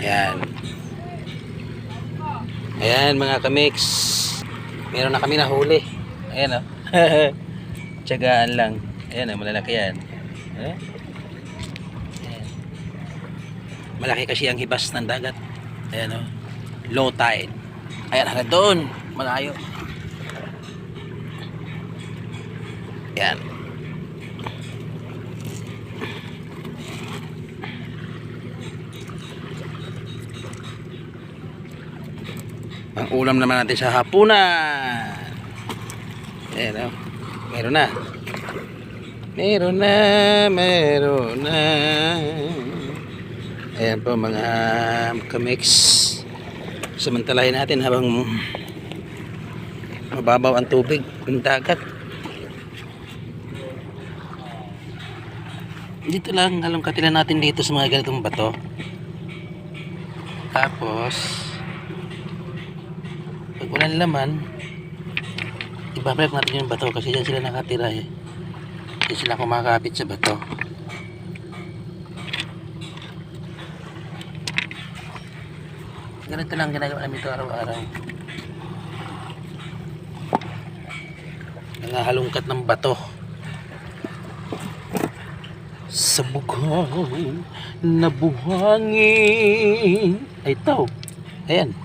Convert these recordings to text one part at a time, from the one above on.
Ayan. Ayan mga kamix. Meron na kami nahuli. Ayan o. Tiyagaan lang. Ayan o, malalaki yan. Ayan. Malaki kasi ang hibas ng dagat. Ayan o. Low tide. Ayan, hanggang doon. Malayo. Ayan. Ang ulam naman natin sa hapunan. Ayan o. Meron na. Meron na. Meron na. Ayan po mga kamix. Samantalahin natin habang mababaw ang tubig ng dagat. Dito lang halongkatin natin dito sa mga ganitong bato. Tapos pag walang laman, ibabalik natin yung bato kasi dyan sila nakatira eh. Hindi sila kumakapit sa bato. Ganito lang ginagawa namin ito araw-araw. Nangahalungkat ng bato sa bughang na buhangin. Ay ito. Ayan.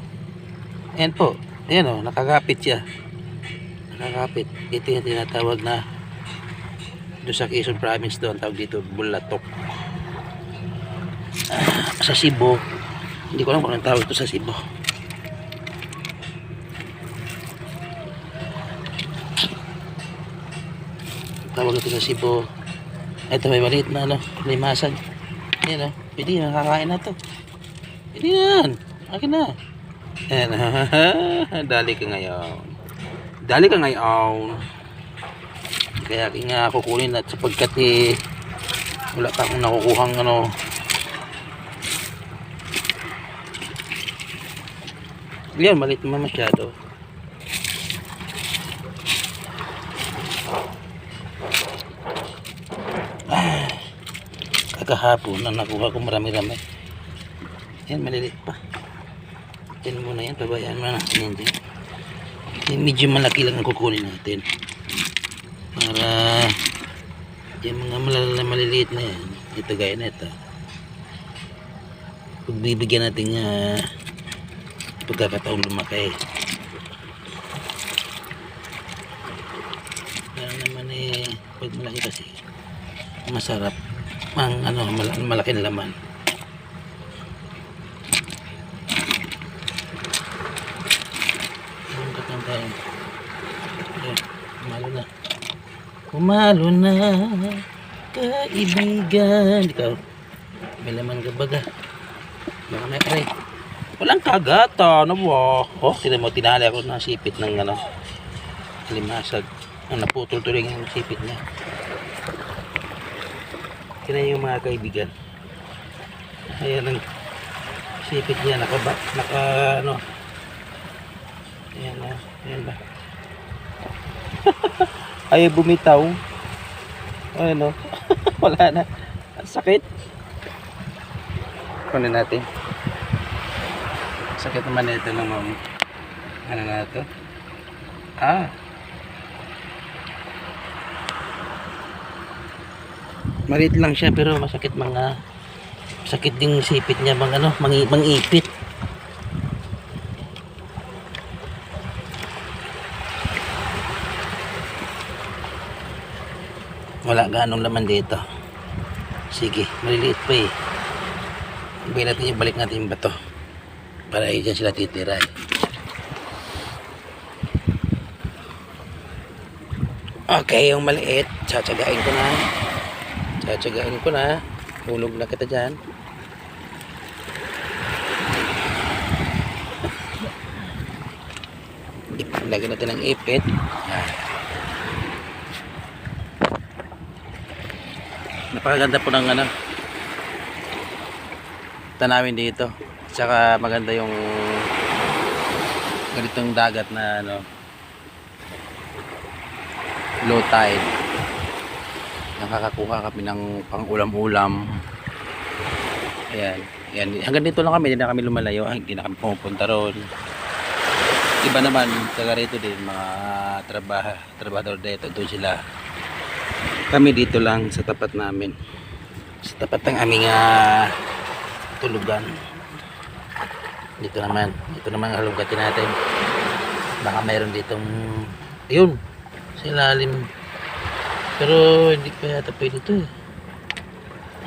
Ayan po. Ayan o. Nakakapit siya. Nakakapit. Ito yung tinatawag na doon sa Quezon Province doon. Tawag dito bulatok. Sa Cebu. Hindi ko alam kung anong tawag ito sa Cebu. Tawag ito sa Cebu. Ito may maliit na ano, limasag. Ayan o. Pwede na, nakakain na ito. Pwede na yan. Akin na. Ayan. Dali ka ngayon. Dali ka ngayon. Kaya nga kukunin at sapagkat eh wala pa akong nakukuhang ano. Yan, maliit naman masyado. Kakahapon na nakuha ko marami-rami. Yan, maliliit pa. Yan muna yan, pabayaan mo na natin yan. Medyo malaki lang ang kukunin natin. Para yung mga maliliit na yan, ito gaya na ito. Pagbibigyan natin pagkakataong lumaki. Kaya naman eh, pag malaki kasi masarap ang ano, malaking laman. Hanggat lang tayo. Umalo na. Umalo na kaibigan. Ikaw may laman ka baga. Baka may aray. Walang kagata, ano ba? Oh, tinan mo, tinali ako ng sipit ng ano, limasag. Ang naputol tuloy yung sipit niya. Tinan yung mga kaibigan. Ayan ang sipit niya, naka ano. Ayan o, ayan ba? Ayaw bumitaw. Ayan o. Wala na. Ang sakit. Kunin natin. Sakit naman ito ng ano na ito. Maliit lang siya pero masakit sakit din sipit niya mangipit. Wala ganong laman dito. Sige, maliliit pa eh. Balik natin yung bato. Para dyan sila titira. Okay, yung maliit, tsatsagain ko na. Hulog na kita dyan. Lagyan natin ng ipit. Napakaganda po ng ano, tanawin dito. Tsaka maganda yung ganitong dagat na ano, low tide. Nakakakuha kami ng pang ulam-ulam. Ayan. Yan, hanggang dito lang kami, hindi na kami lumalayo, hindi na kami pumupunta roon. Iba naman, taga rito din, mga trabahador dito, doon sila. Kami dito lang sa tapat namin. Sa tapat ng aming tulugan. Dito naman halungkatin natin. Baka mayroon ditong, yun, sa ilalim. Pero hindi pa yata pwede ito eh.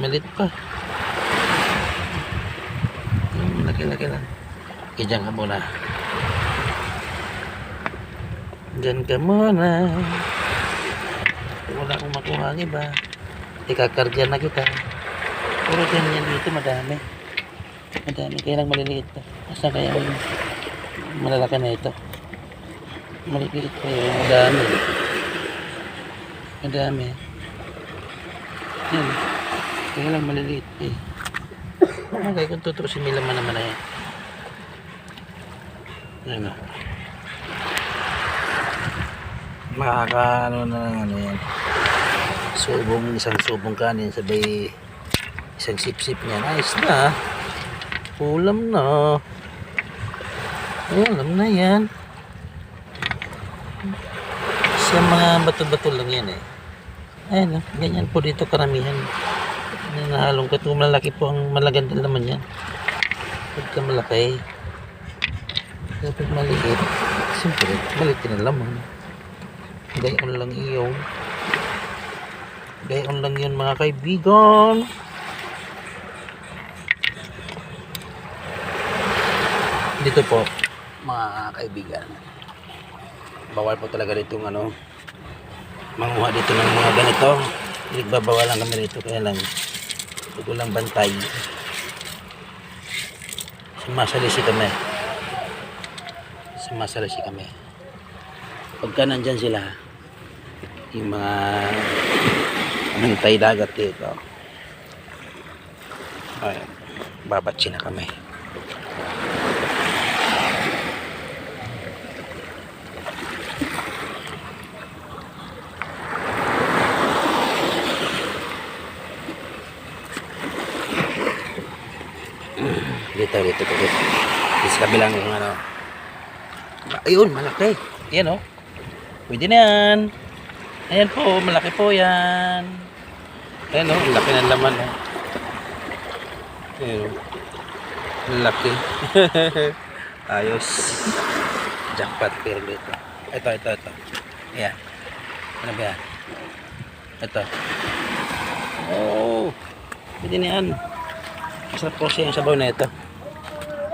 Malit pa. Laki-laki lang. Okay, dyan ka muna. Dyan ka muna. Wala akong makuha ang iba. Ikakarga na kita. Puro ganyan dito, madami. Madami, kaya lang maliliit pa. Asa kaya yung malalaki na ito? Maliliit pa yun. Madami. Madami. Yan. Kaya lang maliliit eh. Okay, kung tutusin nila naman na yan. Ano? Makakaano na lang ano yan. Isang subong kanin, sabay isang sip-sip niya. Nice na. Ulam na. Ulam na yan. Sa mga bato-bato lang yan eh. Ayun, ganyan po dito karamihan. Nahalongkat kung malaki po ang malagandal naman yan. Pagka malaki, kapag maliit, siyempre, maliit na laman. Gayon lang iyon. Gayon lang yun mga kaibigan. Dito po, mga kaibigan. Bawal po talaga dito manguha dito ng mga ganito. Nagbabawal lang kami rito, kaya lang ito lang bantay. Sumasalisi kami. Pagka nandyan sila, yung mga bantay dagat dito, ay, babatsi na kami. Dito sa kabilang yung ayun, malaki yan o, pwede na yan. Ayan po, malaki po yan. Ayan o, laki ng laman o. Ayan o, laki. Ayos. Jackpot pero dito. Ito. Ayan, ano ba yan? Ito. Oh, pwede na yan. Masarap po siya yung sabaw na ito.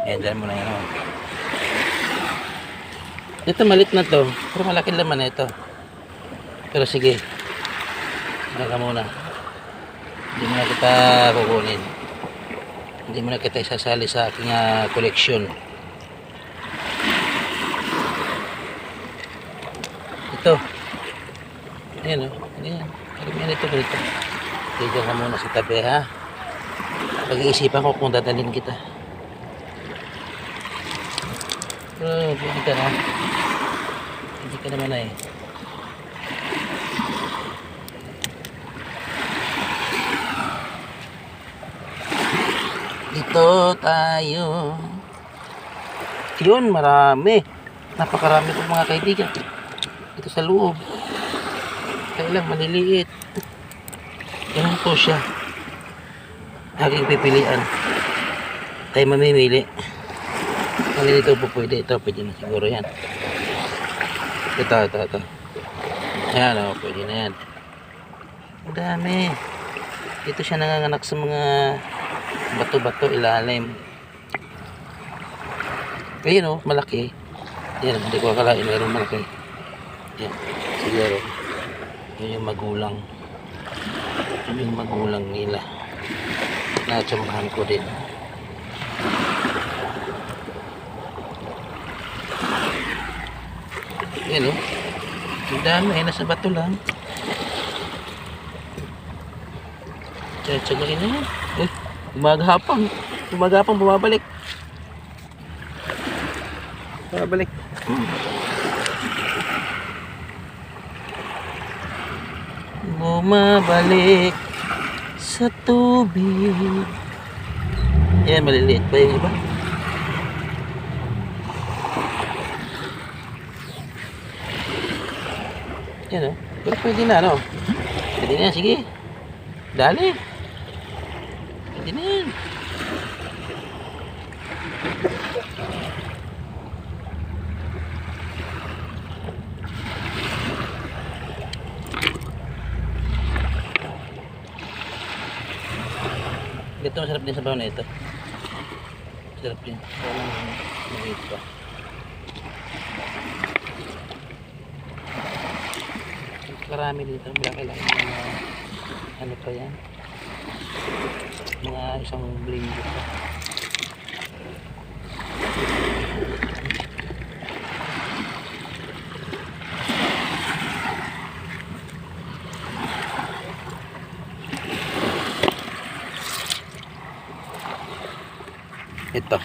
Ayan, dyan muna yan. Ito malit na to. Pero malaki laman na ito. Pero sige. Maka muna. Hindi muna kita kukunin. Hindi muna kita isasali sa aking koleksyon. Ito. Ayan o. Ayan. Karamihan ito ganito. Diyan ka muna sa tabi ha. Pag-iisipan ko kung dadalhin kita. Pero hindi ka na. Hindi ka naman na eh. Dito tayo. Yun, marami. Napakarami po mga kaibigan. Dito sa loob. Kaya lang maliliit. Ganun po siya. Aking pipilian. Tayo mamimili. Alin ito po pwede. Ito pwede na siguro yan. Ito. Ayan o, pwede na yan. Ang dami. Dito siya nanganganak sa mga bato-bato ilalim. Ayun o, malaki. Yan, hindi ko akalain mayroong malaki. Yan, siguro. Yun yung magulang. Yun yung magulang nila. Natsamahan ko din. Yan o. Ang dami ay nasa bato lang. Tsagain na yan. Umagapang bumabalik. Bumabalik sa tubig. Yan, maliliit pa yung iba. Yan o. Pero pwede na, no? Pwede na, sige. Dali. Pwede na yan. Ito masarap din sa baon na ito. Sarap din. Walang maliit pa. Marami dito. Kailangan mga ano pa yan. Mga isang linggo pa. Ito.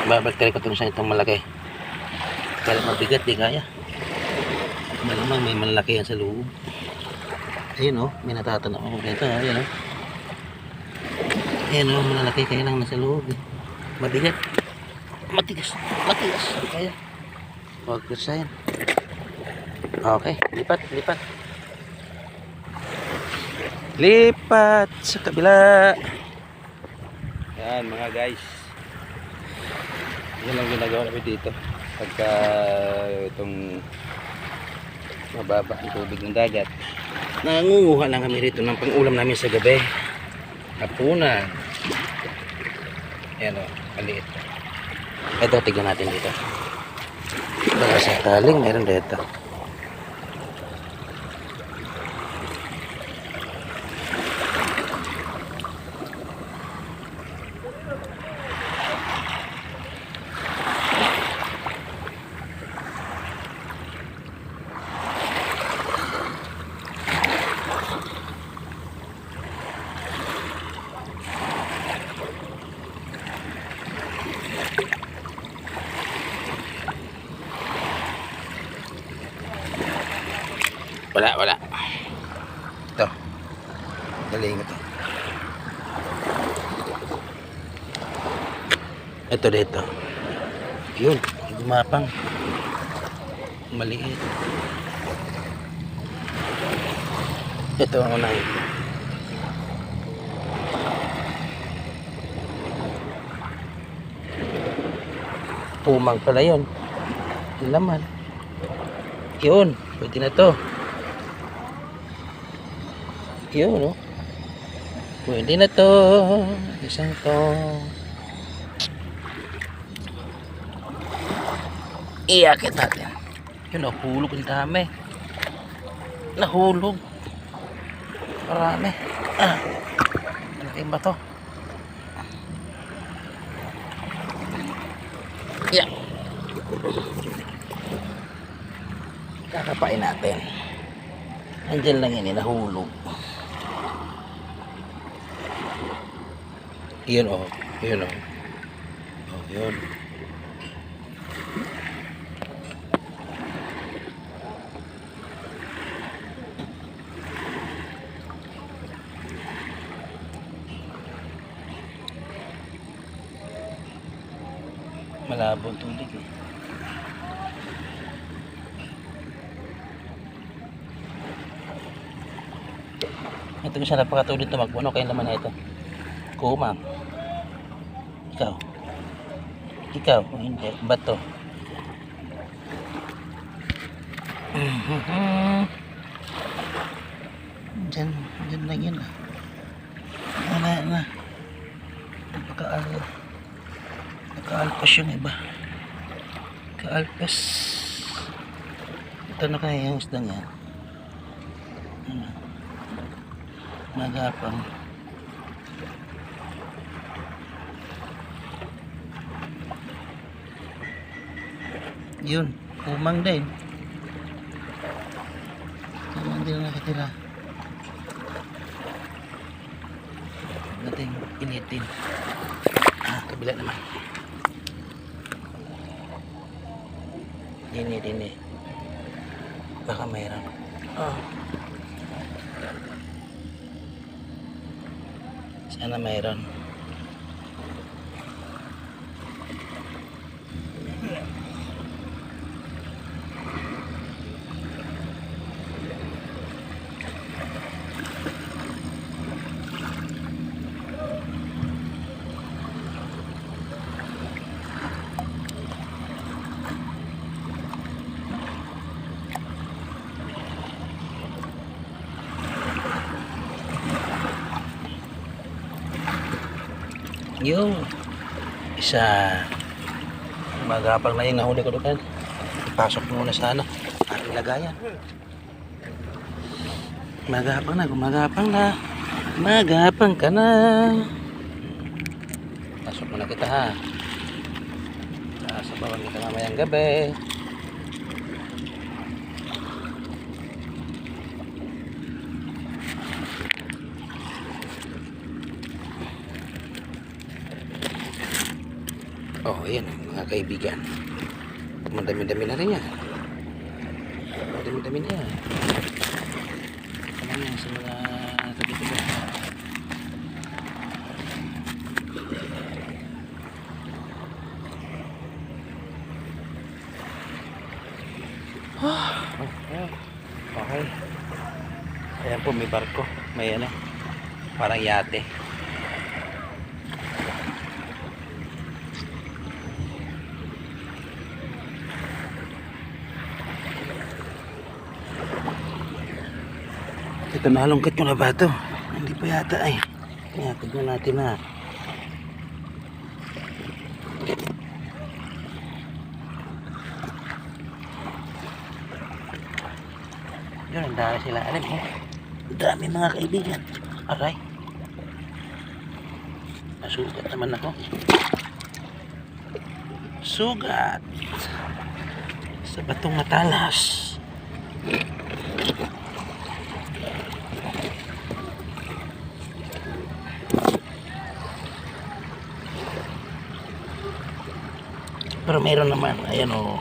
Babalik ko ito sa itong malaki. Kaya mabigat, di kaya. Malamang may malaki yan sa loob. Ayun o, may natatanaw ako dito. Ayun o. Ayun o, malalaki kaya lang nasa loob. Mabigat. Matigas. Matigas. Di kaya. Huwag kursahin. Okay, lipat, lipat. Lipat sa kabila. Yan mga guys. Yan ang ginagawa namin dito pagka itong mababa ang tubig ng dagat. Nangunguha lang kami rito ng pang-ulam namin sa gabi. Hapunan. Yan o, maliit. Ito, tignan natin dito. Baka sakaling meron dito. Wala, wala. Ito. Galing ito. Ito dito. Yun. Gumapang. Maliit. Ito ang unahin. Pumang pala yun. Yung laman. Yun. Pwede na to. Yun, no? Pwede na to. Isang to. Iakit natin. Yun, nahulog ang dami. Nahulog. Marami. Malaking ba to? Yeah. Kakapain natin. Andiyan lang yun, nahulog. Yun o. Yun o. Oh, yun. Malabo ang tubig eh. Ito yung siya napakatulid tumakbo. Ano kayong laman na ito? Kumang. Ikaw. Ikaw. Hindi. Bato. Diyan. Diyan lang yun ah. Wala na. Nakaalpas yung iba. Kaalpas. Ito na kaya yung isdang yan. Magapang. Yun, kumang din. Kumang din ang nakatira. Natin initin. Kabila naman. Dini. Baka mayroon. Sana mayroon. Yung isa. Magapang na yung nahuli ko doon. Ipasok muna sa ano. Ating lagayan. Magapang na, gumagapang na. Magapang ka na. Pasok muna kita ha. Sasabawan kita mamayang gabi. Oh, ayan mga kaibigan. Madami-dami na rin yan. Madami-dami na yan. Ano yan sa mga tabi-tabi. Okay. Ayan po, may barko. May ano, parang yate. Ito, nalungkot ko na ba ito? Hindi pa yata ay. Kaya tignan natin na. Yun, ang dami sila. Alam mo, ang dami mga kaibigan. Aray. Nasugat naman ako. Sugat. Sa batong matalas. Pero meron naman, ayan o.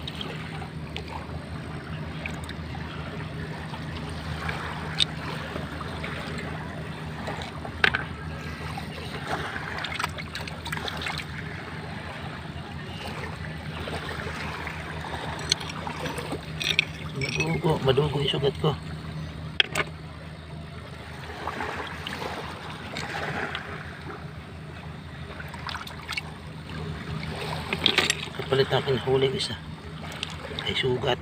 Madugo yung sugat ko. Kapalit ang kinahuli isa. Ay sugat.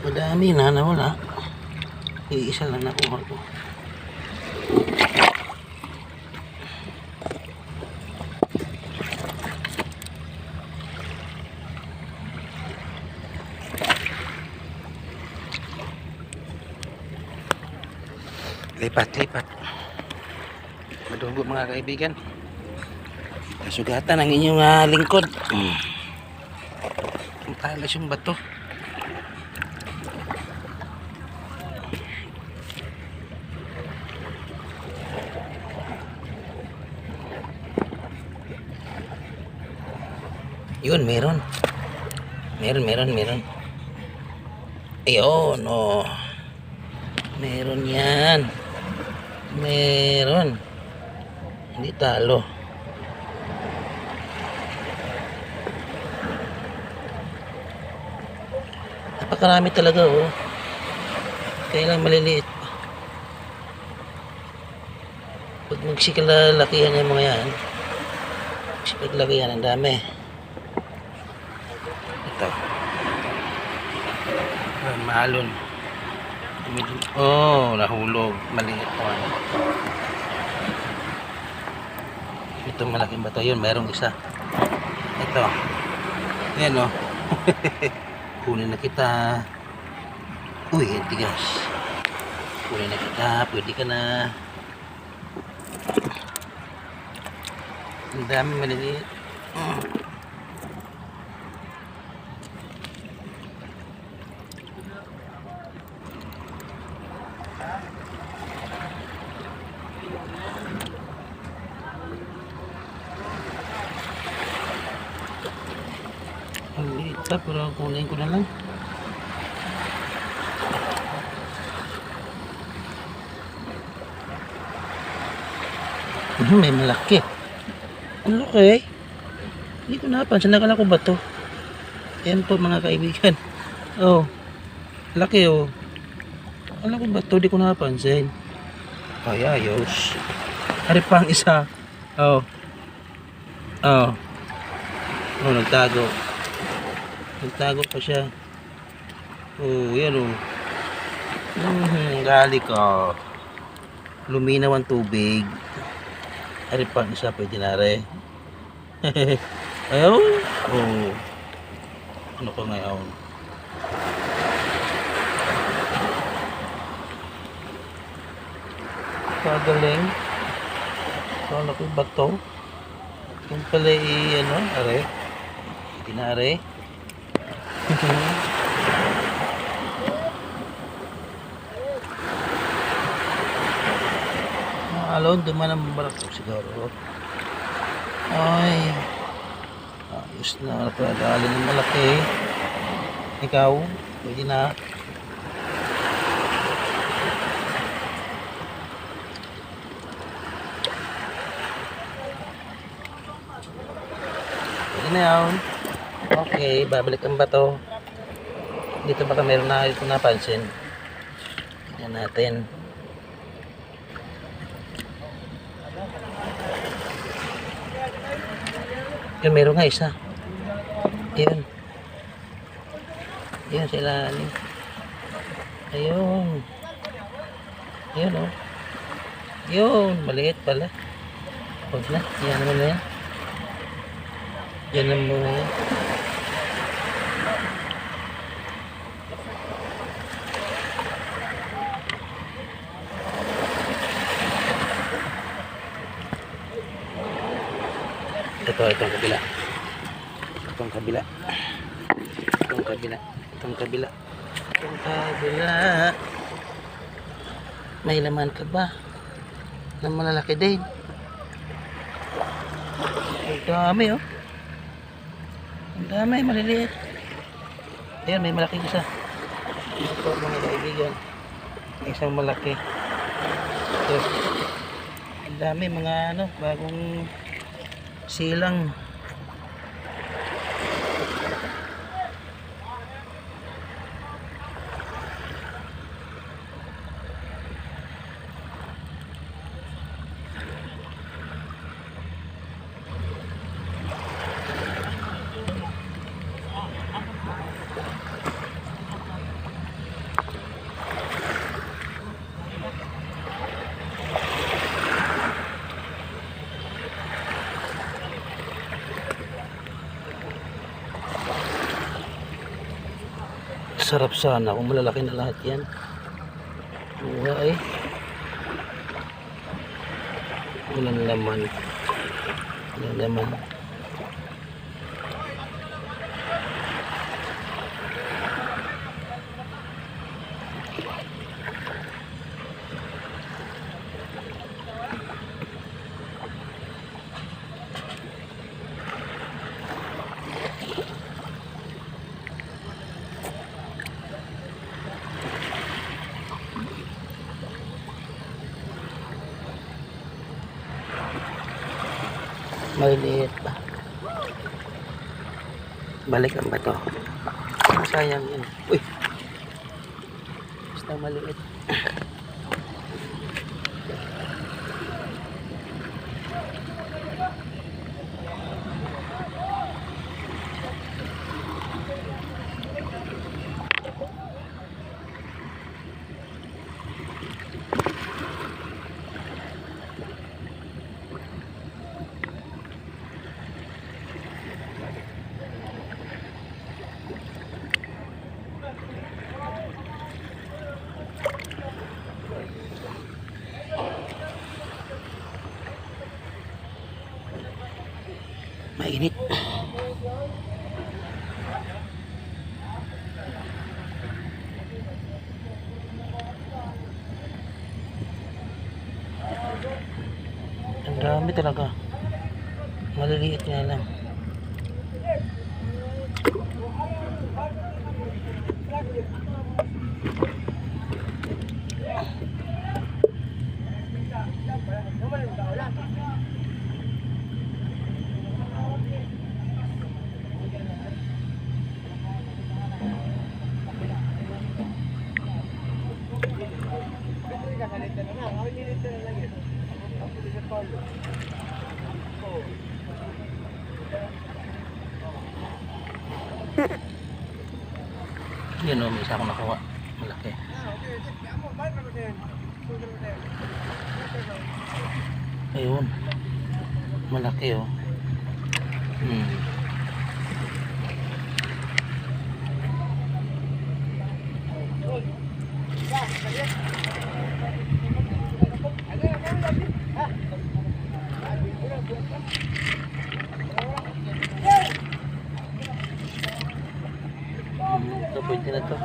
Madami na nawala. Iisa lang nakuha ko. Lipat. Madugo mga kaibigan. Nasugatan ang inyong lingkod. Ang talas yung bato. Yun, meron. Meron. Ayun, oh. Meron yan. Meron. Hindi talo. Napakarami talaga oh. Kaya lang maliliit. Pag magsikalakihan yung mga yan. Magsikalakihan ang dami. Ito. Malon. Oh, nahulog. Maliit po. Ito malaking bato yun. Mayroong isa. Ito. Ayan o. Kunin na kita. Uy, ang tigas. Kunin na kita. Pwede ka na. Ang dami maliliit. Ang liit pa, pero kunin ko na lang. May malaki. Ang laki. Hindi ko napansin. Nakala ko ba to? Ayan po mga kaibigan. Oh. Laki oh. Akala ko ba to? Hindi ko napansin. Ay, ayos. Hari pang isa. Oh. Oh. Oh, nagtago. Nagtago pa siya. Oh, yan oh. Gali ko. Luminaw ang tubig. Ari pa isa pwede na rin. Ayaw? Oh. Ano ko ngayon? Kagaling. So, ano ko bato? Yung pala ano, are. Hindi na are. Alon, duman ang barak siguro. Ay. Ayos na. Napadali ng malaki. Ikaw, pwede na. Pwede na yun. Okay, babalik ang bato. Dito baka meron na ito napansin. Tignan natin. Yun, meron nga isa. Yun. Yun sila. Ayun. Yun o. Yun. Maliit pala. Huwag na. Yan naman na yan. Yan naman na yan. Itong kabila. Itong kabila. Itong kabila. Itong kabila. Itong kabila. May laman ka ba? Na malalaki din. Ang dami oh. Ang dami, maliliit. Ayan, may malaking isa. Ito mga kaibigan. May isang malaki. Ito. Ang dami mga ano, bagong silang. Sarap sana kung malalaki na lahat yan. Ay. Walang laman. Walang laman. Maliliit pa. Balik ang bato. Sayang yun. Uy! Basta maliit. Mainit. Ang dami talaga. Maliliit nga lang. Yan o, may isa akong nakuha. Malaki. Ayun. Malaki oh. Ito pwede na to.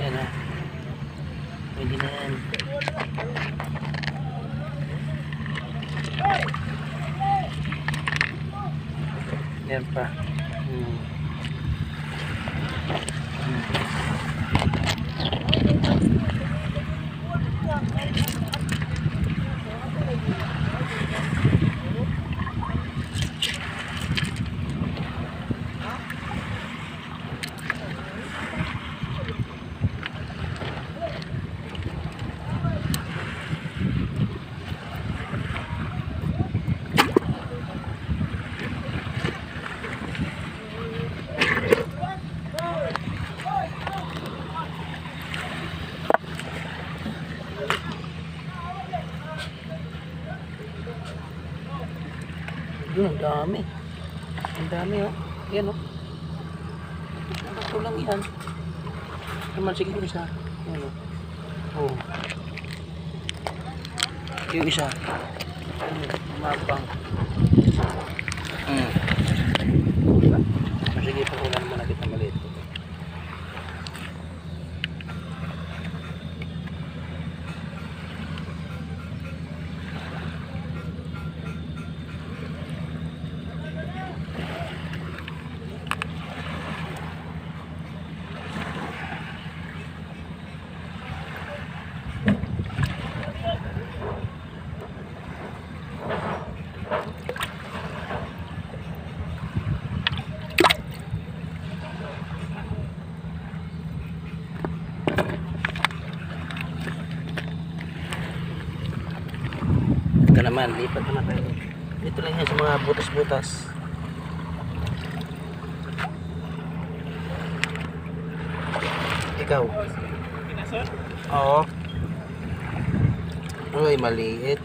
Yan oh. Pwede na yan. Yan pa. Yun, ang dami. Ang dami oh. Yan oh. Ito lang yan. Naman sige yung isa. Yan oh. Oh. Yung isa. Mabang. Sige pa ulan naman natin na maliit. Ito naman, lipat naman tayo. Dito lang yan sa mga butas-butas. Ikaw? Oo. Ay, maliit.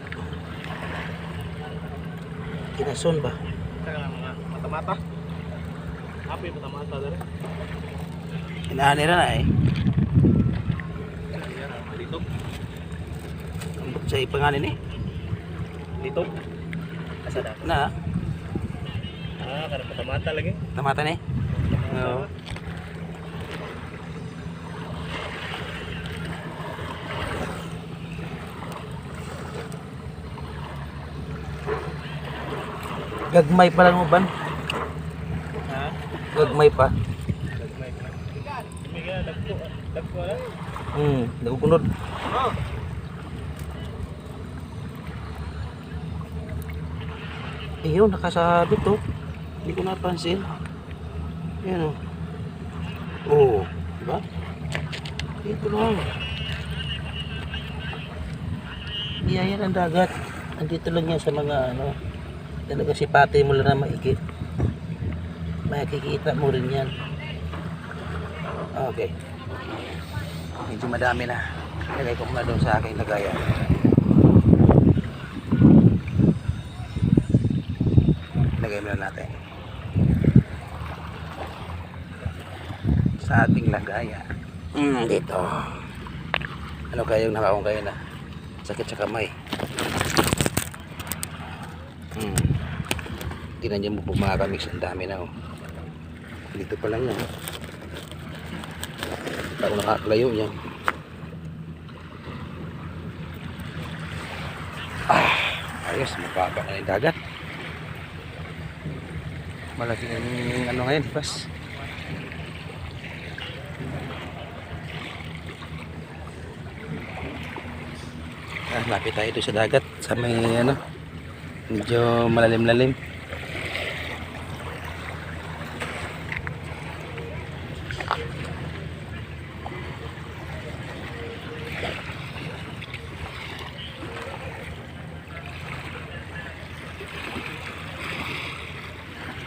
Kinason ba? Mata-mata. Apa yung mata-mata dari? Inaanira na eh. Dito. Sa ipanganin eh. Dito. Asa na? Na, Karena mata-mata lagi. tamatan eh. Oo. Gagmay pa lang uban. Ha? Gagmay pa. Dagmay pa. Miga dagko ala. Nagukunod. Oh. Ayun, nakasabit to. Hindi ko napansin. Ayan o. Oo. Diba? Ito lang. Biyaya ng dagat. Andito lang yan sa mga ano. Talaga si pati mo lang na maikit. Makikita mo rin yan. Okay. Medyo madami na. Lagay ko muna doon sa aking lagayan. Lagay muna natin sa ating lagayan. Dito. Ano kayong nakaong kayo na sakit sa kamay? Tinan niyo mo po mga kamix, ang dami na oh. Dito pa lang yan. Ako nakakalayo niyan. Ayos, mababa na yung dagat. Malaki yung ano ngayon, bas. Lapit tayo doon sa dagat, sa may ano, medyo malalim-lalim.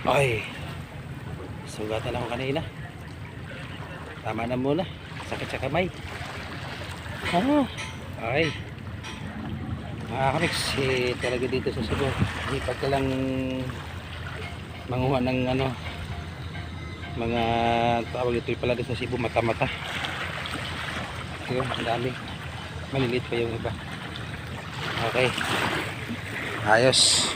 Ay, sugatan ako kanina. Tama na muna, sakit sa kamay. Okay. Mga kamiks, talaga dito sa Cebu. Hindi pagka lang manguha ng ano, mga tawag ito pala din sa Cebu, mata-mata. Yun, ang dami. Maliliit pa yung iba. Okay. Ayos.